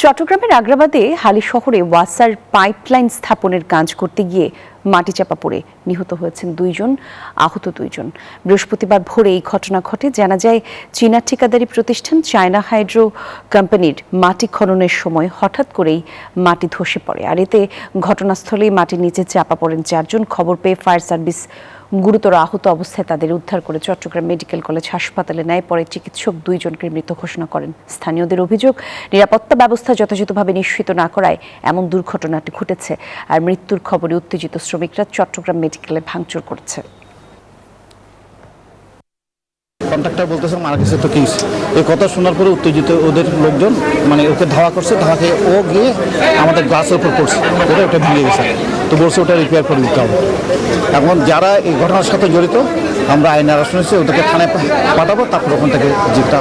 চট্টগ্রামের আগ্রাবাদে হালি শহরে ওয়াসার পাইপলাইন স্থাপনের কাজ করতে গিয়ে মাটি চাপা পড়ে নিহত হয়েছেন 2 জন, আহত 2 জন। বৃহস্পতিবার ভোরে এই ঘটনা ঘটে। জানা যায়, চীনা ঠিকাদারি প্রতিষ্ঠান চায়না হাইড্রো কোম্পানির মাটি খননের সময় হঠাৎ করেই মাটি ধসে পড়ে, আর এতে ঘটনাস্থলেই মাটির নিচে চাপা পড়েন 4 জন। খবর পেয়ে ফায়ার সার্ভিস গুরুতর আহত অবস্থায় তাদের উদ্ধার করে চট্টগ্রাম মেডিকেল কলেজ হাসপাতালে নেয়। পরে চিকিৎসক 2 জনকে মৃত ঘোষণা করেন। স্থানীয়দের অভিযোগ, নিরাপত্তা ব্যবস্থা যথাযথভাবে নিশ্চিত না করায় এমন দুর্ঘটনাটি ঘটেছে। আর মৃত্যুর খবরে উত্তেজিত শ্রমিকরা চট্টগ্রাম মেডিকেলে ভাঙচুর করেছে। কন্ট্রাক্টর বলতেছে মারা গেছে, তো কি এই কথা শোনার পরে উত্তেজিত ওদের লোকজন ওকে ধাওয়া করছে। ধাওয়া খেয়ে ও গিয়ে আমাদের গ্লাসের উপর পড়ছে, ওটা ভেঙে গেছে। তো বলছে ওটা রিপেয়ার করে দিতে হবে। এখন যারা এই ঘটনার সাথে জড়িত আমরা আইনের আশ্রয় নিচ্ছি, ওদেরকে থানায় পাঠাবো, তারপর ওখান থেকে জিপটা